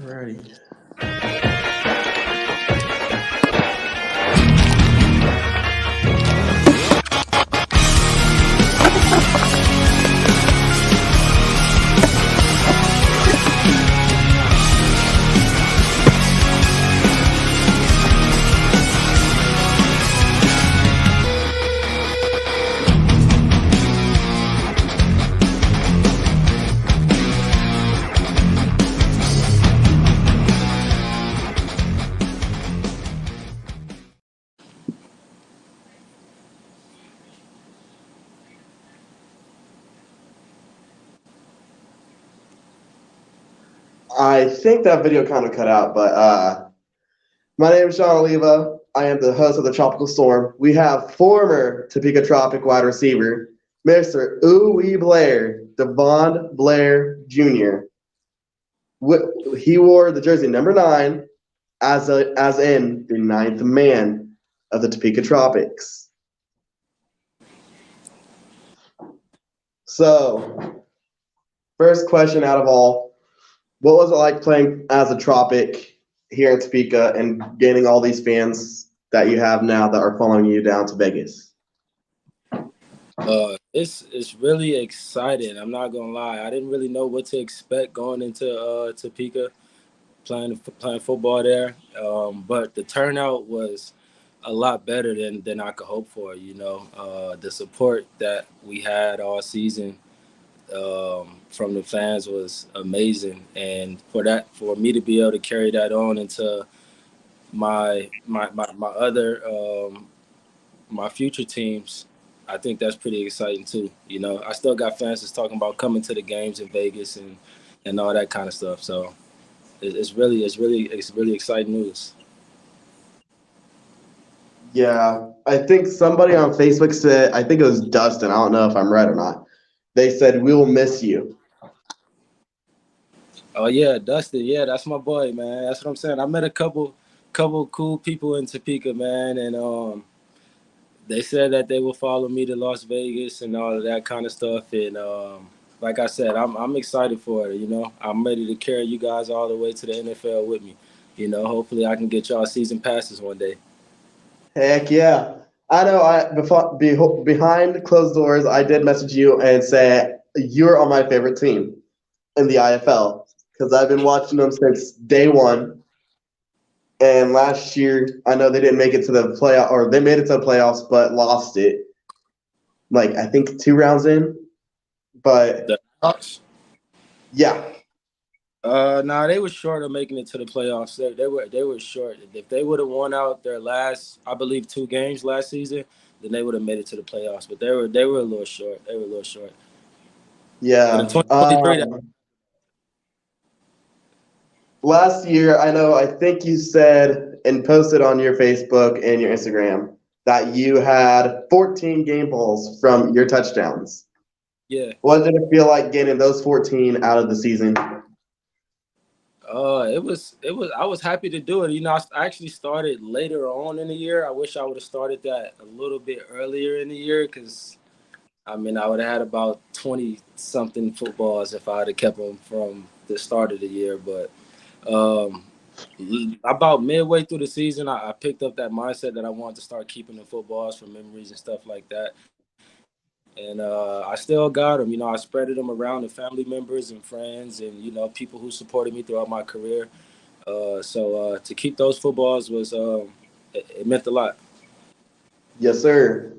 Alrighty. I think that video kind of cut out, but my name is Sean Oliva. I am the host of the Tropical Storm. We have former Topeka Tropic wide receiver, Mr. Blair, Devond Blair Jr. He wore the jersey number 9 as in the 9th man of the Topeka Tropics. So, first question out of all, what was it like playing as a Tropic here in Topeka and gaining all these fans that you have now that are following you down to Vegas? It's really exciting. I'm not gonna lie. I didn't really know what to expect going into Topeka, playing football there. But the turnout was a lot better than I could hope for. The support that we had all season from the fans was amazing, and for me to be able to carry that on into my other my future teams, I think that's pretty exciting too. I still got fans that's talking about coming to the games in Vegas and all that kind of stuff. So it's really exciting news. Yeah, I think somebody on Facebook said, I think it was Dustin, I don't know if I'm right or not. They said, "We will miss you." Oh yeah, Dustin. Yeah, that's my boy, man. That's what I'm saying. I met a couple cool people in Topeka, man, and they said that they will follow me to Las Vegas and all of that kind of stuff. And like I said, I'm excited for it. I'm ready to carry you guys all the way to the NFL with me. Hopefully I can get y'all season passes one day. Heck yeah. I know behind closed doors, I did message you and say you're on my favorite team in the IFL because I've been watching them since day one. And last year, I know they didn't make it to the playoff, or they made it to the playoffs, but lost it. Like, I think 2 rounds in. But The Hawks? Yeah. Nah, they were short of making it to the playoffs. They were short. If they would have won out their last, I believe, 2 games last season, then they would have made it to the playoffs. But they were a little short. They were a little short. Yeah. But in 2023, last year, I think you said and posted on your Facebook and your Instagram that you had 14 game balls from your touchdowns. Yeah. What did it feel like getting those 14 out of the season? It was. I was happy to do it. I actually started later on in the year. I wish I would have started that a little bit earlier in the year because, I would have had about 20 something footballs if I had kept them from the start of the year. But about midway through the season, I picked up that mindset that I wanted to start keeping the footballs for memories and stuff like that. And I still got them. I spreaded them around to family members and friends and, people who supported me throughout my career. So to keep those footballs was it meant a lot. Yes, sir.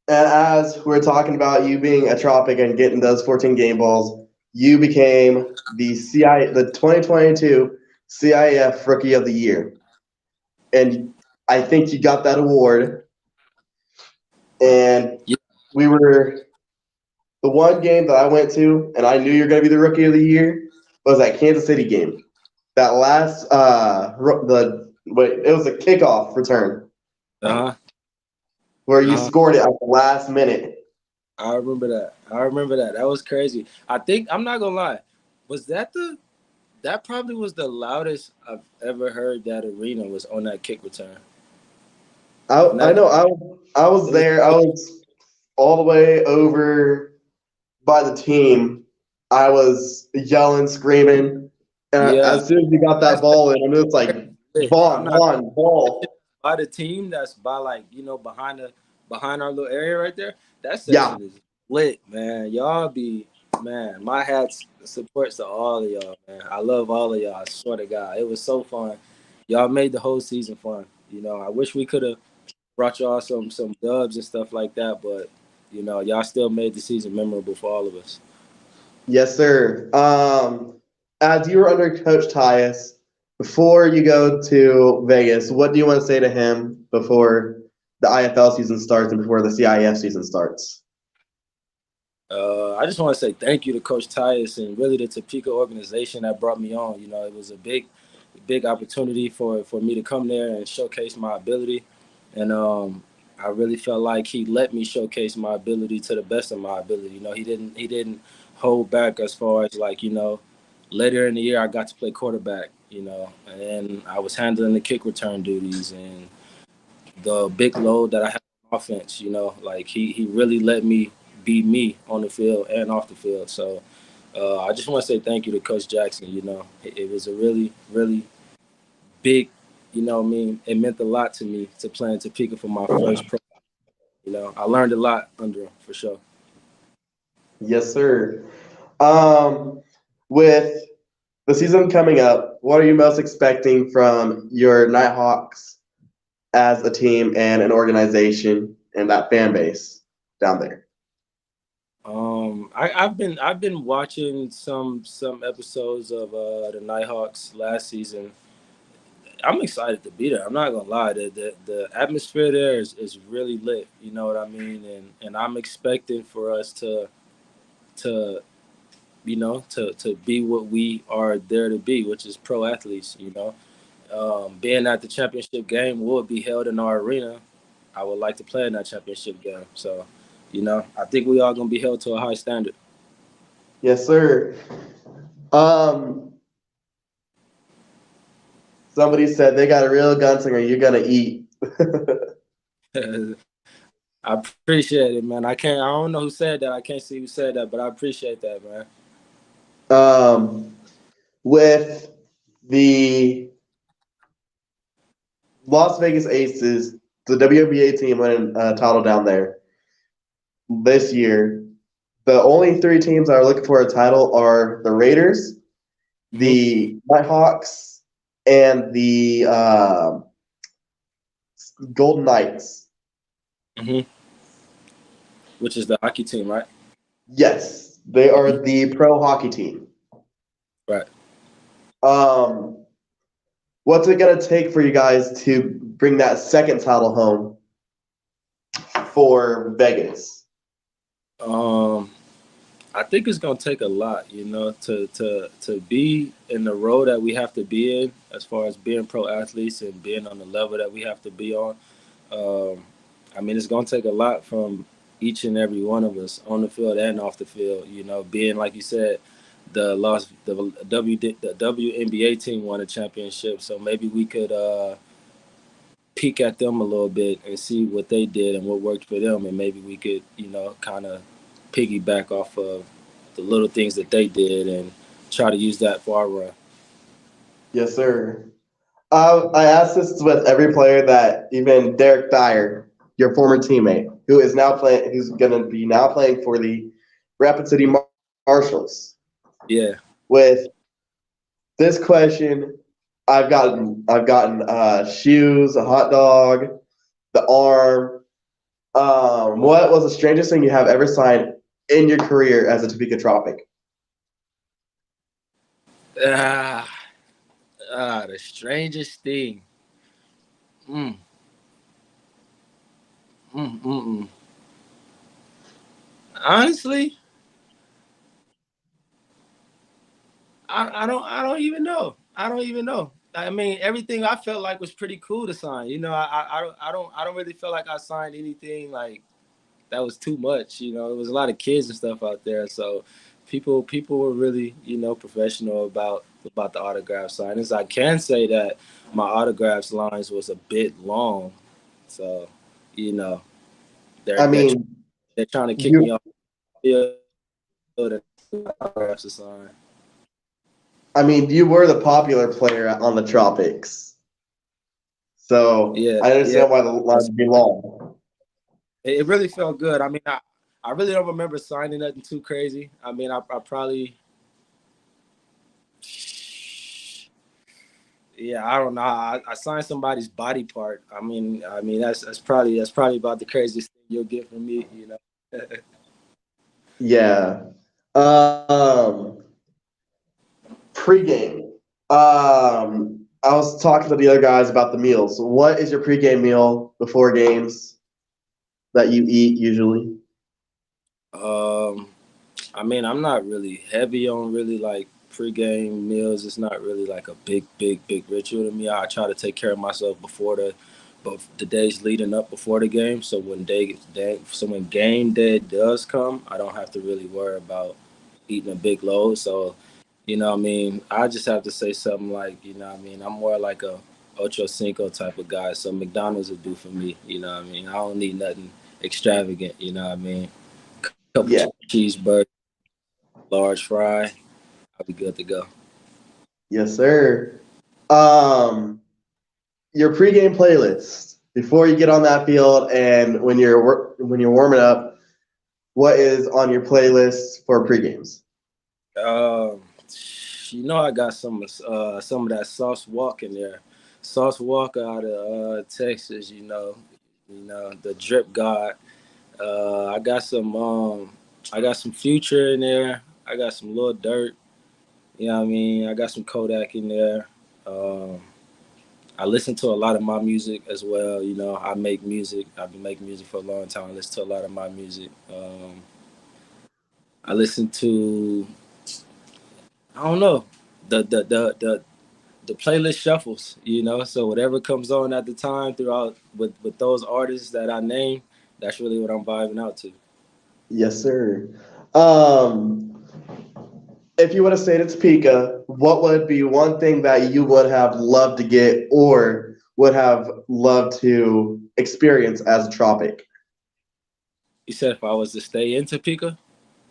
And as we're talking about you being a Tropic and getting those 14 game balls, you became the 2022 CIF Rookie of the Year. And I think you got that award. And we were the one game that I went to, and I knew you're going to be the Rookie of the Year, was that Kansas City game. That last, it was a kickoff return. Where you scored it at the last minute. I remember that. That was crazy. I think, I'm not going to lie, was that probably was the loudest I've ever heard that arena was on that kick return. I know. I was there. I was all the way over by the team. I was yelling, screaming. Yeah, As soon as you got that that's ball in, I mean, it's like lit. I'm Vaughn, not Vaughn, ball. by the team that's by like behind our little area right there. That Yeah. section is lit, man. Y'all be man. My hats supports to all of y'all, man. I love all of y'all. I swear to God, it was so fun. Y'all made the whole season fun. I wish we could have brought y'all some dubs and stuff like that, but y'all still made the season memorable for all of us. Yes, sir. As you were under Coach Tyus, before you go to Vegas, what do you want to say to him before the IFL season starts and before the CIF season starts? I just want to say thank you to Coach Tyus and really the Topeka organization that brought me on. It was a big opportunity for me to come there and showcase my ability, and I really felt like he let me showcase my ability to the best of my ability. He didn't hold back as far as like later in the year I got to play quarterback. And then I was handling the kick return duties and the big load that I had on offense. Like he really let me be me on the field and off the field. So I just want to say thank you to Coach Jackson. It was a really big. I mean, it meant a lot to me to play in Topeka for my first pro. I learned a lot under him for sure. Yes, sir. Um, with the season coming up, what are you most expecting from your Nighthawks as a team and an organization and that fan base down there? I've been watching some episodes of the Nighthawks last season. I'm excited to be there. I'm not gonna lie. The atmosphere there is really lit. You know what I mean? And I'm expecting for us to to be what we are there to be, which is pro athletes. Being at the championship game will be held in our arena. I would like to play in that championship game. So, I think we are gonna be held to a high standard. Yes, sir. Um, Somebody said they got a real gunslinger. You're gonna eat. I appreciate it, man. I don't know who said that. I can't see who said that, but I appreciate that, man. um, with the Las Vegas Aces, the WNBA team winning a title down there this year. The only three teams that are looking for a title are the Raiders, hmm the Nighthawks, and the Golden Knights. hmm Which is the hockey team, right? Yes, they hmm are the pro hockey team. Right. Um, what's it gonna take for you guys to bring that second title home for Vegas? Um, I think it's gonna take a lot, to be in the role that we have to be in, as far as being pro athletes and being on the level that we have to be on. Um, I mean, it's gonna take a lot from each and every one of us on the field and off the field. Being like you said, the WNBA team won a championship, so maybe we could peek at them a little bit and see what they did and what worked for them, and maybe we could, kind of piggyback off of the little things that they did and try to use that for our run. Yes, sir. I asked this with every player that even Derek Dyer, your former teammate, who is now playing, who's going to be now playing for the Rapid City Marshals. Yeah. With this question, I've gotten shoes, a hot dog, the arm. What was the strangest thing you have ever signed in your career as a Topeka Tropic? Ah, the strangest thing. Mm, mm, mm, mm. Honestly, I don't even know. I don't even know. I mean, everything I felt like was pretty cool to sign. I don't really feel like I signed anything like that was too much. It was a lot of kids and stuff out there, so people were really professional about the autograph signings. I can say that my autographs lines was a bit long, so you know they're I they're mean, they're trying to kick me you off the field and autographs to sign. I mean, you were the popular player on the Tropics, so Yeah, I yeah. understand why the line would be long. It really felt good. I mean, I really don't remember signing nothing too crazy. I mean, I probably, yeah, I don't know. I signed somebody's body part. I mean that's probably about the craziest thing you'll get from me. You know. Yeah. Um, Pregame. I was talking to the other guys about the meals. What is your pregame meal before games that you eat usually? um, I mean, I'm not really heavy on really like pregame meals. It's not really like a big ritual to me. I try to take care of myself but the days leading up before the game. So when game day does come, I don't have to really worry about eating a big load. So, what I mean, I just have to say something like, what I mean, I'm more like a Ocho Cinco type of guy. So McDonald's will do for me. What I mean, I don't need nothing extravagant. What I mean, couple Yeah. cheeseburgers, large fry, I'll be good to go. Yes, sir. Um, your pregame playlist before you get on that field and when you're warming up, what is on your playlist for pregames? Um, I got some of that Sauce Walk in there. Sauce Walk out of Texas. The Drip God. I got some Future in there. I got some Lil Dirt. I mean? I got some Kodak in there. Um, I listen to a lot of my music as well. I make music. I've been making music for a long time. I listen to a lot of my music. I listen to I don't know the playlist shuffles. So whatever comes on at the time throughout with those artists that I name, that's really what I'm vibing out to. Yes, sir. Um, if you would have stayed at Topeka, what would be one thing that you would have loved to get or would have loved to experience as a tropic? You said if I was to stay in Topeka,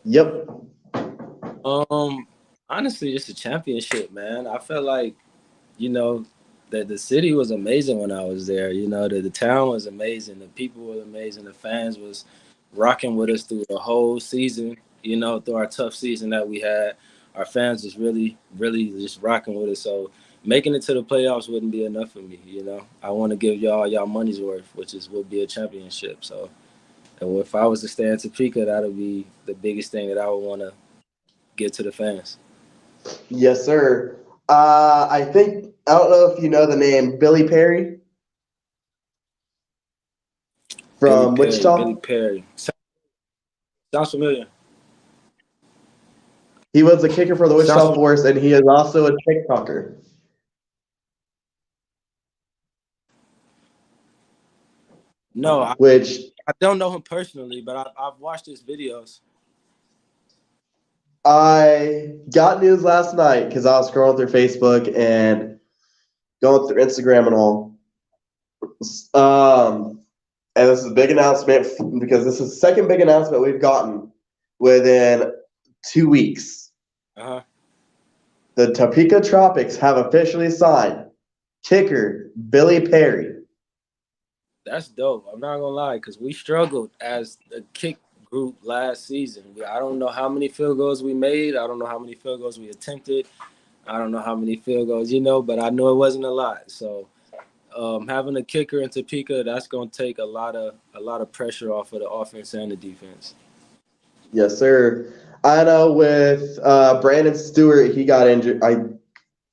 Yep. um, honestly, just a championship, man. I felt like you know that the city was amazing when I was there. The town was amazing, the people were amazing, the fans was rocking with us through the whole season. Through our tough season that we had, our fans was really just rocking with us. So making it to the playoffs wouldn't be enough for me. I want to give y'all money's worth, which is would be a championship. So if I was to stay in Topeka, that would be the biggest thing that I would want to get to the fans. Yes, sir. I don't know if you know the name Billy Perry from Billy Wichita. Perry. Sounds familiar. He was a kicker for the Sounds Wichita familiar. Force, and he is also a TikToker, No, which I don't know him personally, but I've watched his videos. I got news last night because I was scrolling through Facebook and going through Instagram and all. Um, and this is a big announcement because this is the second big announcement we've gotten within 2 weeks. Uh-huh. The Topeka Tropics have officially signed kicker Billy Perry. That's dope. I'm not gonna lie, because we struggled as a kick group last season. I don't know how many field goals we made. I don't know how many field goals we attempted. I don't know how many field goals, but I know it wasn't a lot. So having a kicker in Topeka, that's gonna take a lot of pressure off of the offense and the defense. Yes, sir. I know with Brandon Stewart, he got injured.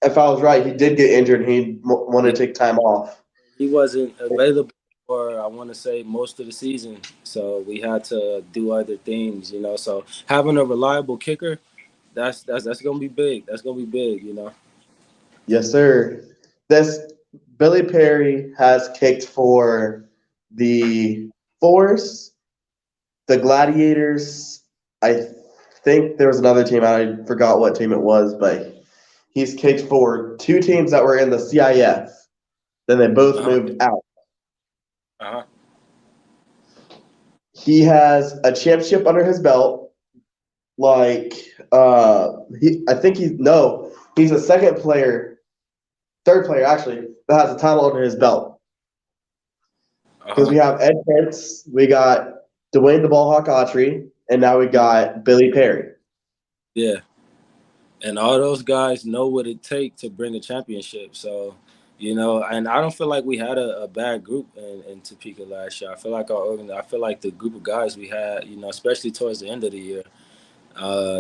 If I was right, he did get injured. And he wanted Yeah, to take time off. he wasn't available for I want to say most of the season, so we had to do other things. So having a reliable kicker, that's gonna be big. That's gonna be big. Yes, sir. This Billy Perry has kicked for the Force, the Gladiators. I think there was another team. I forgot what team it was, but he's kicked for two teams that were in the CIF. Then they both Uh-huh. moved out. Uh-huh. He has a championship under his belt. Like I think he no, He's the third player actually, that has a title under his belt. Because Uh-huh. we have Ed Pence, we got Dwayne the Ballhawk Autry, and now we got Billy Perry. Yeah. And all those guys know what it takes to bring a championship. So, and I don't feel like we had a bad group in Topeka last year. I feel like I feel like the group of guys we had, especially towards the end of the year,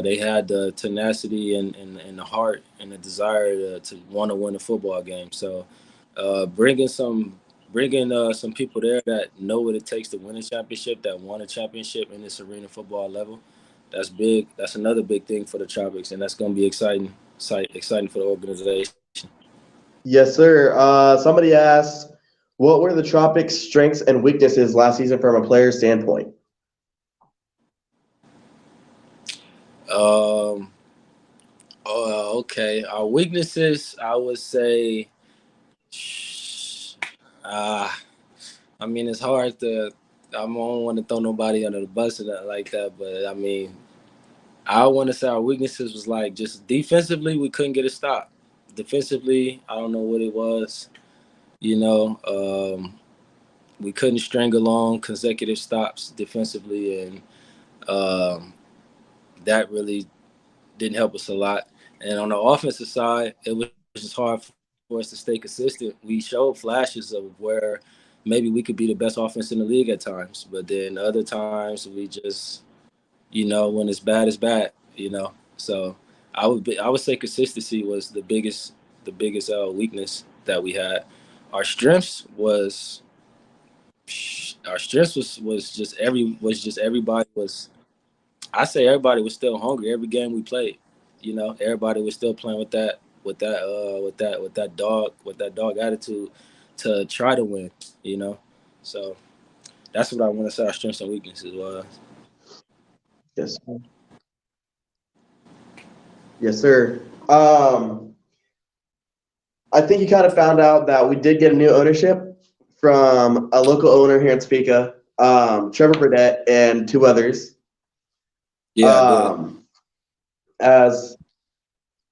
they had the tenacity and the heart and the desire to want to win a football game. So, bringing some people there that know what it takes to win a championship, that won a championship in this arena football level, that's big. That's another big thing for the Tropics, and that's going to be exciting for the organization. Yes, sir. Somebody asked, what were the Tropics' strengths and weaknesses last season from a player standpoint? Um, okay. Our weaknesses, I would say, uh, I mean, it's hard to. I don't want to throw nobody under the bus or nothing like that, but I mean, I want to say our weaknesses was like just defensively, we couldn't get a stop. Defensively, I don't know what it was. You know, we couldn't string along consecutive stops defensively, and um, that really didn't help us a lot. And on the offensive side, it was just hard for us to stay consistent. We showed flashes of where maybe we could be the best offense in the league at times, but then other times we just, when it's bad, So I would say consistency was the biggest weakness that we had. Our strengths was our strengths was just everybody was. I say everybody was still hungry every game we played. Everybody was still playing with that dog attitude to try to win. You know, so that's what I want to say our strengths and weaknesses was. Yes, sir. Yes, sir. I think you kind of found out that we did get a new ownership from a local owner here in Topeka, Trevor Burdett, and two others. Yeah, I did. Um, as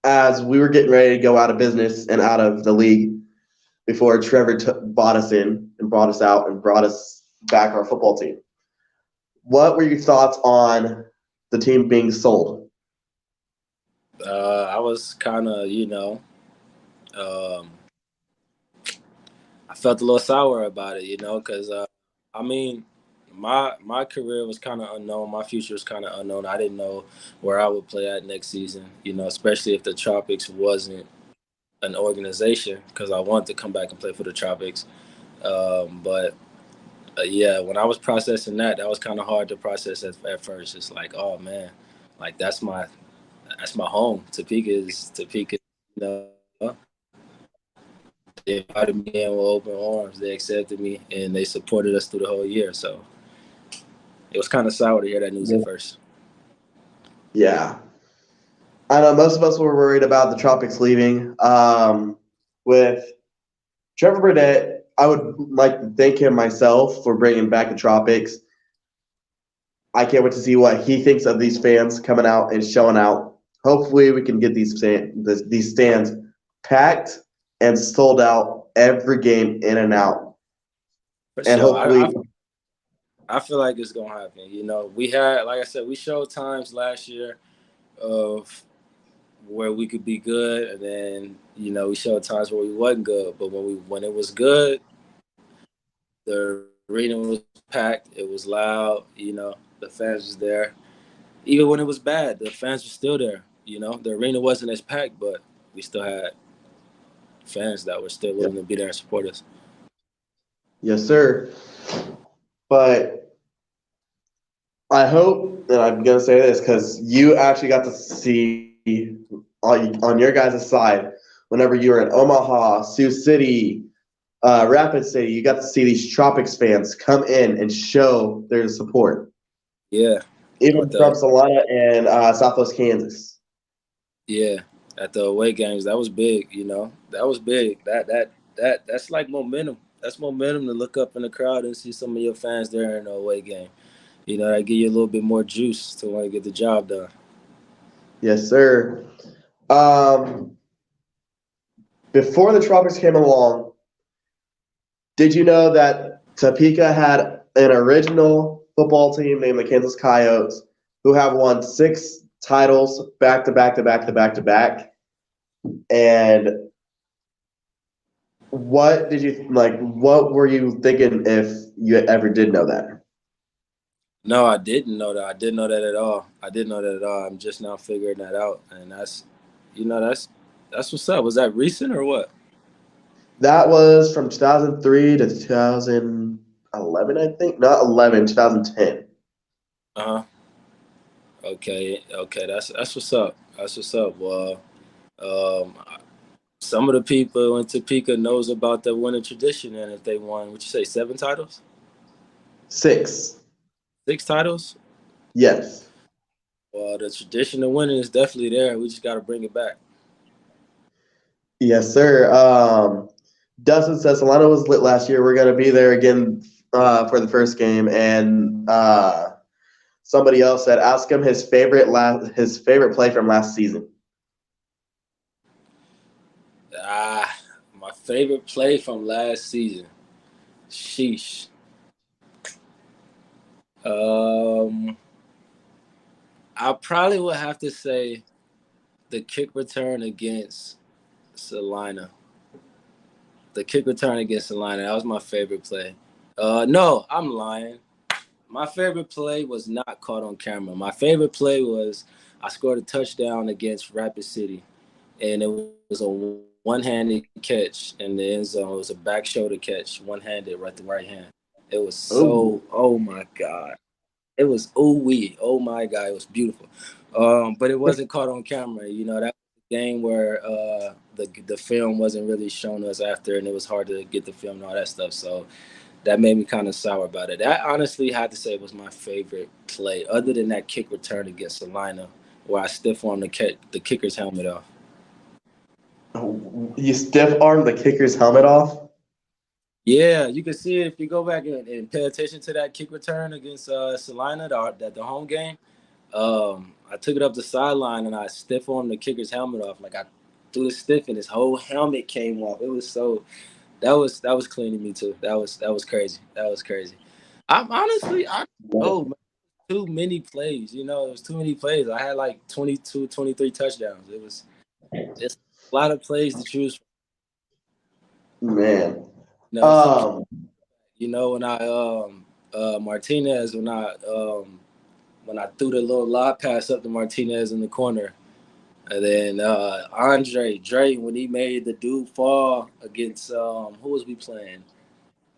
as we were getting ready to go out of business and out of the league before Trevor bought us in and brought us out and brought us back our football team. What were your thoughts on the team being sold? I was kind of, um, I felt a little sour about it, because I mean, my career was kind of unknown. My future was kind of unknown. I didn't know where I would play at next season, especially if the Tropics wasn't an organization, because I wanted to come back and play for the Tropics. But yeah, when I was processing that was kind of hard to process at first. It's like, oh man, like that's my home. Topeka, you know. They invited me in with open arms. They accepted me and they supported us through the whole year. So it was kind of sour to hear that news at first. Yeah, I know most of us were worried about the Tropics leaving. With Trevor Burdett, I would like to thank him myself for bringing back the Tropics. I can't wait to see what he thinks of these fans coming out and showing out. Hopefully, we can get these stands packed and sold out every game in and out. For And sure. I, hopefully, I I feel like it's gonna happen. We had, like I said, we showed times last year of where we could be good, and then we showed times where we wasn't good. But when it was good, the arena was packed. It was loud. The fans was there. Even when it was bad, the fans were still there. The arena wasn't as packed, but we still had fans that were still yeah, willing to be there and support us. yes, sir. But I hope that I'm going to say this because you actually got to see on your guys' side whenever you were in Omaha, Sioux City, Rapid City, you got to see these Tropics fans come in and show their support, Yeah, at even from the Salina and Southwest Kansas. yeah at the away games, that was big. That was big. That's like momentum. That's momentum to look up in the crowd and see some of your fans there in the away game. That give you a little bit more juice to want to get the job done. Yes, sir. Um, before the Tropics came along, did you know that Topeka had an original football team named the Kansas Coyotes who have won 6 titles back to back to back to back to back? And what did you like? What were you thinking if you ever did know that? No, I didn't know that. I didn't know that at all. I didn't know that at all. I'm just now figuring that out, and that's what's up. Was that recent or what? That was from 2003 to 2011, I think. Not 11, 2010. Uh huh. Okay, okay. That's what's up. That's what's up. Well, um, some of the people in Topeka knows about the winning tradition, and if they won, would you say 7 titles, 6. 6 titles? Yes. Well, the tradition of winning is definitely there. We just got to bring it back. Yes, sir. Dustin says Solana was lit last year. We're going to be there again for the first game. And somebody else said, ask him his favorite play from last season. My favorite play from last season. Sheesh. Um, I probably would have to say the kick return against Salina. The kick return against Salina. That was my favorite play. No, I'm lying. My favorite play was not caught on camera. My favorite play was I scored a touchdown against Rapid City, and it was a one-handed catch in the end zone. It was a back shoulder catch, one-handed, right the right hand. It was Ooh. so, oh my God. It was ooh-wee. Oh my God, it was beautiful. But it wasn't caught on camera. You know, that was a game where the film wasn't really shown us after, and it was hard to get the film and all that stuff. So that made me kind of sour about it. That honestly had to say was my favorite play, other than that kick return against Salina, where I stiff armed the kicker's helmet off. You stiff armed the kicker's helmet off? Yeah, you can see it if you go back and pay attention to that kick return against Salina, the home game. I took it up the sideline and I stiff armed the kicker's helmet off. Like I threw the stiff and his whole helmet came off. It was so that was clean to me too. That was crazy. That was crazy. I'm honestly I oh man, too many plays. You know, it was too many plays. I had like 22, 23 touchdowns. It's a lot of plays to choose from. Man. You know, some Um, when I Martinez when I threw the little lob pass up to Martinez in the corner. And then Andre Dre when he made the dude fall against who was we playing?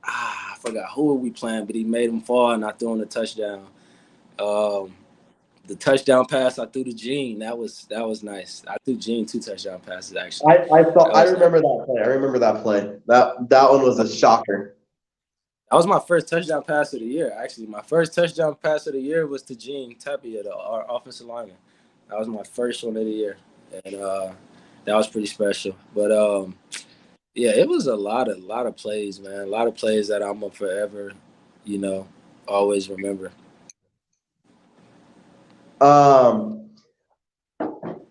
I forgot who were we playing, but he made him fall and I threw him a touchdown. Um, the touchdown pass I threw to Gene, that was nice. I threw Gene 2 touchdown passes actually. That I was nice. remember that play. I remember that play. That one was a shocker. That was my first touchdown pass of the year. Actually, my first touchdown pass of the year was to Gene Tapia, our offensive lineman. That was my first one of the year, and that was pretty special. But yeah, it was a lot of plays, man. A lot of plays that I'm gonna forever, you know, always remember. Um,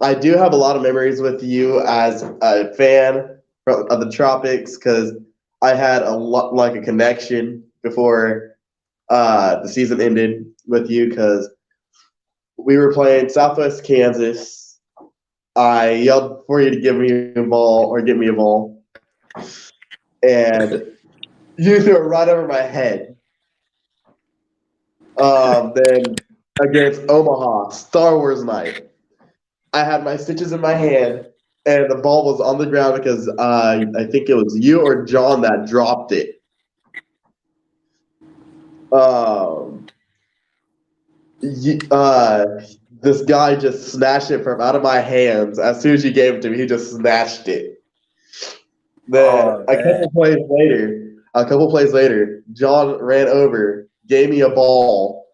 I do have a lot of memories with you as a fan of the Tropics because I had a lot like a connection before the season ended with you because we were playing Southwest Kansas. I yelled for you to give me a ball or get me a ball, and you threw it right over my head. Then against Omaha, Star Wars night, I had my stitches in my hand, and the ball was on the ground because I think it was you or John that dropped it. Um, this guy just snatched it from out of my hands. As soon as you gave it to me, he just snatched it. Then Oh man, a couple plays later, John ran over, gave me a ball,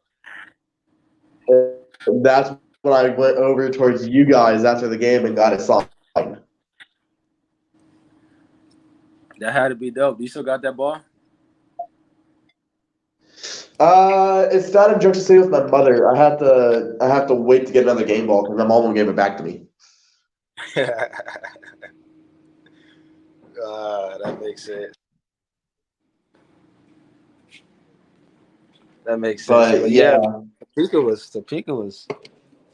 and that's when I went over towards you guys after the game and got it signed. that had to be dope. You still got that ball? It's not in Junction City with my mother. I have to wait to get another game ball because my mom won't give it back to me. That makes sense. That makes sense. But But yeah, yeah, Topeka was.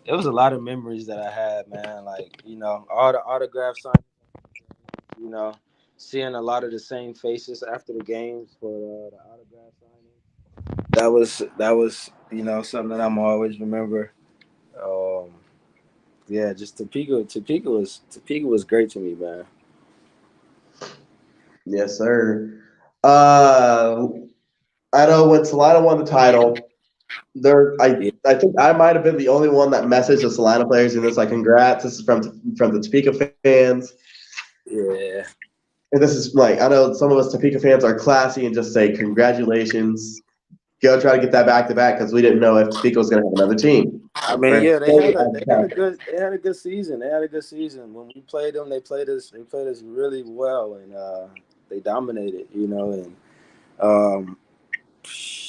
It was a lot of memories that I had, man. Like all the autograph signs. You know, seeing a lot of the same faces after the games for the autograph signing. That was something that I'm always remember. Um, yeah, just Topeka was great to me, man. yes, sir. Uh, I know when Salina won the title, Yeah, I think I might have been the only one that messaged the Salina players and was like, "Congrats! This is from the Topeka fans." yeah. And this is like I know some of us Topeka fans are classy and just say congratulations. Go try to get that back to back because we didn't know if Topeka was going to have another team. I mean, Right? yeah, they had a good season. They had a good season. When we played them, they played us really well, and they dominated. And um,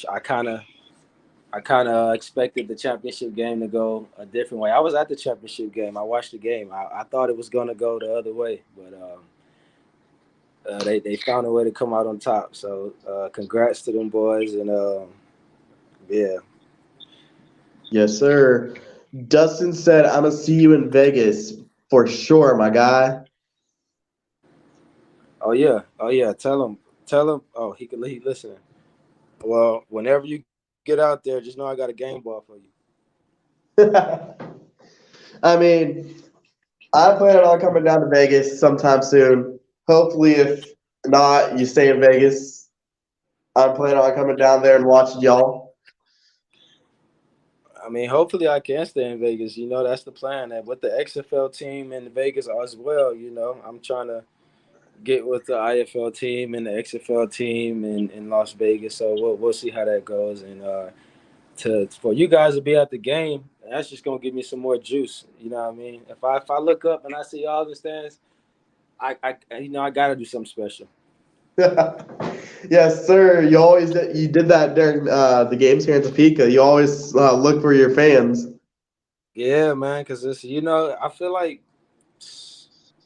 I kind of expected the championship game to go a different way. I was at the championship game. I watched the game. I thought it was going to go the other way, but they found a way to come out on top. So congrats to them boys, and yeah. Yes, sir. Dustin said, "I'm gonna see you in Vegas for sure, my guy." Oh yeah. Tell him. Oh, he listening. Well, whenever you get out there, just know I got a game ball for you. I mean, I plan on coming down to Vegas sometime soon. Hopefully, if not, you stay in Vegas. I'm planning on coming down there and watching y'all. I mean, hopefully I can stay in Vegas. That's the plan. And with the XFL team in Vegas as well, I'm trying to get with the IFL team and the XFL team in Las Vegas. So we'll see how that goes. And to for you guys to be at the game, that's just gonna give me some more juice. You know what I mean? If I look up and I see all the stands, I gotta do something special. Yes, sir. You did that during the games here in Topeka. You always look for your fans. Yeah, man, because it's I feel like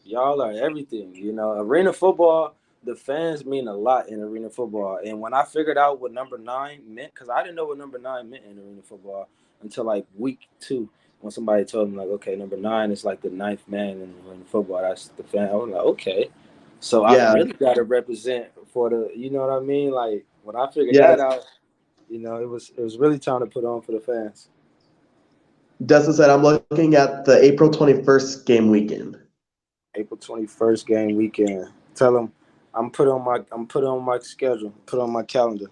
y'all are everything. Arena football, the fans mean a lot in arena football. And when I figured out what number nine meant, because I didn't know what number nine meant in arena football until like week two, when somebody told me like, okay, number nine is like the ninth man in arena football. That's the fan. I was like, okay, so I Yeah. really got to represent for the. You know what I mean? Like when I figured that Yes. out, it was really time to put on for the fans. Dustin said, "I'm looking at the April 21st game weekend." April 21st game weekend. Tell them I'm put on my schedule, put on my calendar.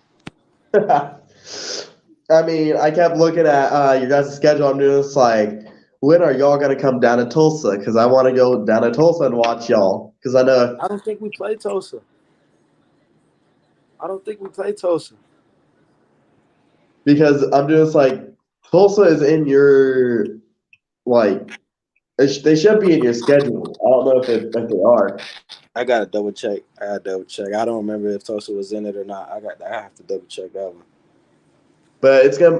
I mean, I kept looking at your guys' schedule. I'm doing this like, when are y'all gonna come down to Tulsa? Because I want to go down to Tulsa and watch y'all. Because I know I don't think we play Tulsa. I don't think we play Tulsa. because I'm doing this like, Tulsa is in your like, they should be in your schedule. I don't know if they are, I gotta double check. I don't remember if Tulsa was in it or not. I have to double check that one. but it's gonna.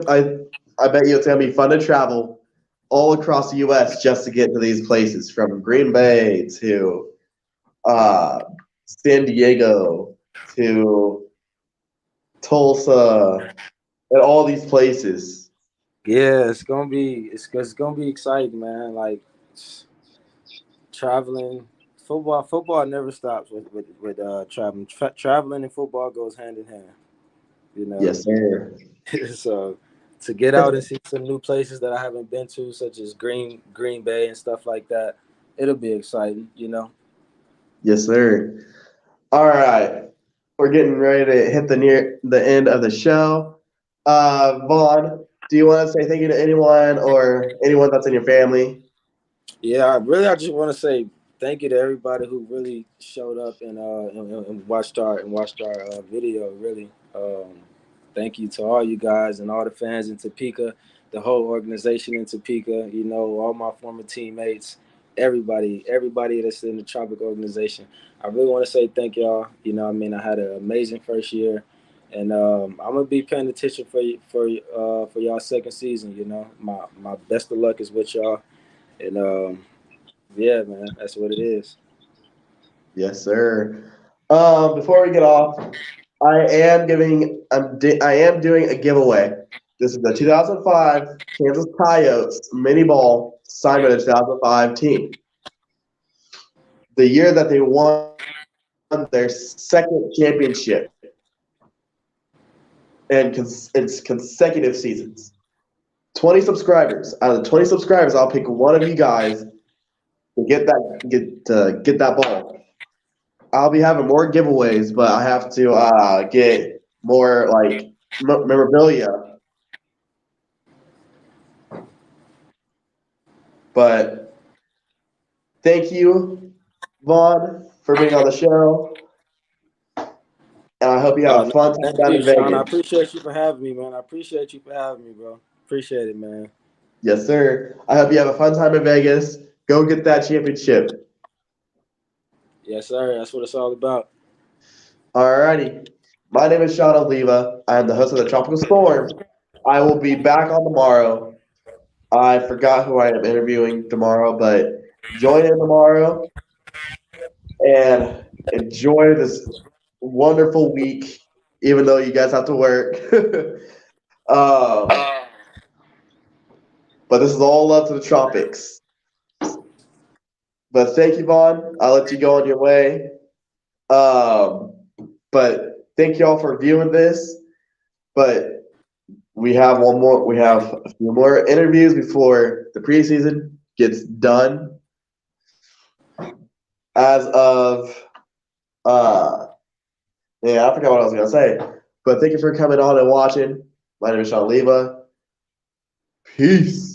I bet you it's gonna be fun to travel all across the U.S. just to get to these places, from Green Bay to uh, San Diego to Tulsa, and all these places. Yeah, it's gonna be exciting, man. Like traveling, football never stops with traveling. Traveling and football goes hand in hand. You know, Yes, sir. so to get out and see some new places that I haven't been to, such as Green Bay and stuff like that, it'll be exciting. Yes, sir. All right, we're getting ready to hit the end of the show. Vaughn, do you want to say thank you to anyone or anyone that's in your family? Yeah, I just want to say thank you to everybody who really showed up and watched our video. Really, thank you to all you guys and all the fans in Topeka, the whole organization in Topeka. All my former teammates, everybody that's in the Tropic organization. I really want to say thank y'all. I had an amazing first year, and I'm gonna be paying attention for y'all second season. My best of luck is with y'all, and yeah, man, that's what it is. Yes, sir. Before we get off, I am doing a giveaway. This is the 2005 Kansas Coyotes mini ball signed by the 2005 team. The year that they won their second championship in consecutive seasons. 20 subscribers. Out of the 20 subscribers, I'll pick one of you guys to get that ball. I'll be having more giveaways, but I have to get more like memorabilia. But thank you, Vaughn, for being on the show, and I hope you have Oh, a no, fun time thank down you, in Sean. I Vegas. appreciate you for having me, man. I appreciate you for having me, bro. Appreciate it, man. Yes, sir. I hope you have a fun time in Vegas. Go get that championship. Yes, sir. That's what it's all about. Alrighty. My name is Sean Oliva. I am the host of the Tropical Storm. I will be back on tomorrow. I forgot who I am interviewing tomorrow, but join in tomorrow and enjoy this wonderful week, even though you guys have to work. um, but this is all love to the tropics. But thank you, Vaughn. I'll let you go on your way. Um, but thank you all for viewing this. But we have one more. We have a few more interviews before the preseason gets done. As of yeah, I forgot what I was gonna say. But thank you for coming on and watching. My name is Sean Leva. Peace.